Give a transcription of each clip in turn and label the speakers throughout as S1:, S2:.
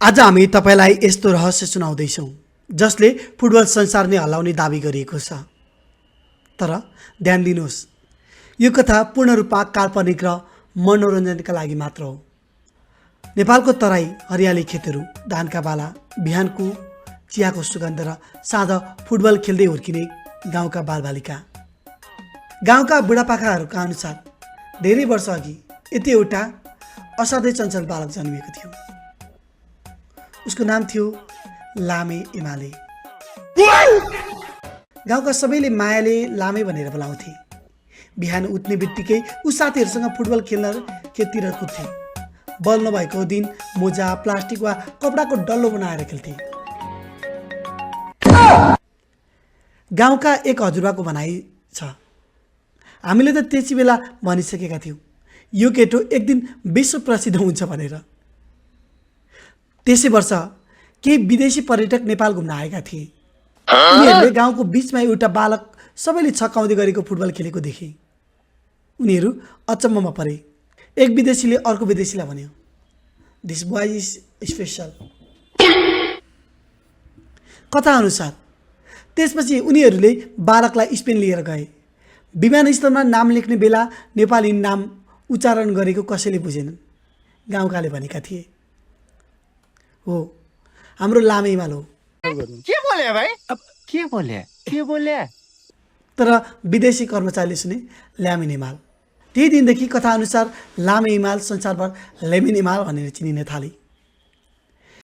S1: आज हामी तपाईलाई यस्तो रहस्य सुनाउँदैछौँ जसले फुटबल संसार नै हल्लाउने दाबी गरिएको छ। तर ध्यान दिनुहोस्, यो कथा पूर्ण रूपमा काल्पनिक र मनोरञ्जनका लागि मात्र हो। नेपालको तराई हरियाली खेतहरू, धानका बाला, बिहानको चियाको सुगन्ध र साँझ फुटबल खेल्दै हुर्किने गाउँका बालबालिका। गाउँका बुढापाकाहरूका अनुसार धेरै वर्ष अघि यति एउटा असाध्यै चञ्चल बालक जन्मिएको थियो। उसको नाम थियो लामे एमाले। गाउँका सबैले मायाले लामे भनेर बोलाउँथे। बिहान उठ्ने बित्तिकै ऊ साथीहरूसँग फुटबल खेल्न खेततिर कुद्थे। बल नभएको दिन मोजा, प्लास्टिक वा कपडाको डल्लो बनाएर खेल्थे। गाउँका एक हजुरबाको भनाइ छ, हामीले त त्यसै बेला भनिसकेका थियौँ यो केटो एक दिन विश्व प्रसिद्ध हुन्छ भनेर। त्यसै वर्ष केही विदेशी पर्यटक नेपाल घुम्न आएका थिए। उनीहरूले गाउँको बिचमा एउटा बालक सबैले छक्काउँदै गरेको फुटबल खेलेको देखे। उनीहरू अचम्ममा परे। एक विदेशीले अर्को विदेशीलाई भन्यो, दिस बोय इज स्पेसल। कथा अनुसार त्यसपछि उनीहरूले बालकलाई स्पेन लिएर गए। विमानस्थलमा नाम लेख्ने बेला नेपाली नाम उच्चारण गरेको कसैले बुझेनन्। गाउँकाले भनेका थिए, हो हाम्रो लामे हिमाल हो।
S2: के बोले भाइ? अब के बोले?
S1: तर विदेशी कर्मचारीले सुने ल्यामिन हिमाल। त्यही दिनदेखि कथा अनुसार लामे हिमाल संसारभर लेमिन हिमाल भनेर चिनिन थाले।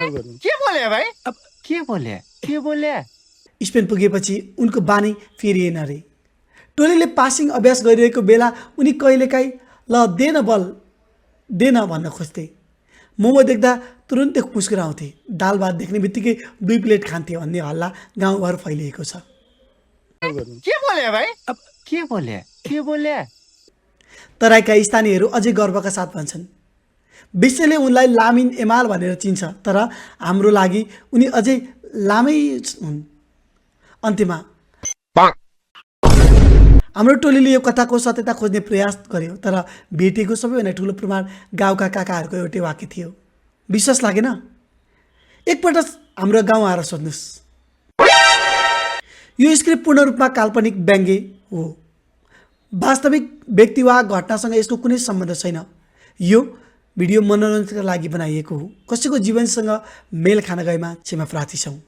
S2: के बोले भाइ? अब के बोले?
S1: स्पेन पुगेपछि उनको बानी फेरिएन अरे। टोलीले पासिङ अभ्यास गरिरहेको बेला उनी कहिलेकाहीँ ल देन बल देन भन्न खोज्थे। मोमो देख्दा तुरुन्तै मुस्कुराउँथे। दाल भात देख्ने बित्तिकै 2 प्लेट खान्थे भन्ने हल्ला गाउँभर फैलिएको छ।
S2: के बोले भाइ? अब के बोले?
S1: तराईका स्थानीयहरू अझै गर्वका साथ भन्छन्, विश्वले उनलाई लामिन एमाल भनेर चिन्छ, तर हाम्रो लागि उनी अझै लामै हुन्। अन्त्यमा हाम्रो टोलीले यो कथाको सत्यता खोज्ने प्रयास गर्यो, तर भेटिएको सबैभन्दा ठुलो प्रमाण गाउँका काकाहरूको एउटै वाक्य थियो, विश्वास लागेन? एकपल्ट हाम्रो गाउँ आएर सोध्नुहोस्। यो स्क्रिप्ट पूर्ण रूपमा काल्पनिक व्यङ्ग्य हो। वास्तविक व्यक्ति वा घटनासँग यसको कुनै सम्बन्ध छैन। यो भिडियो मनोरञ्जनका लागि बनाइएको हो। कसैको जीवनसँग मेल खान गएमा क्षमा प्रार्थी छौँ।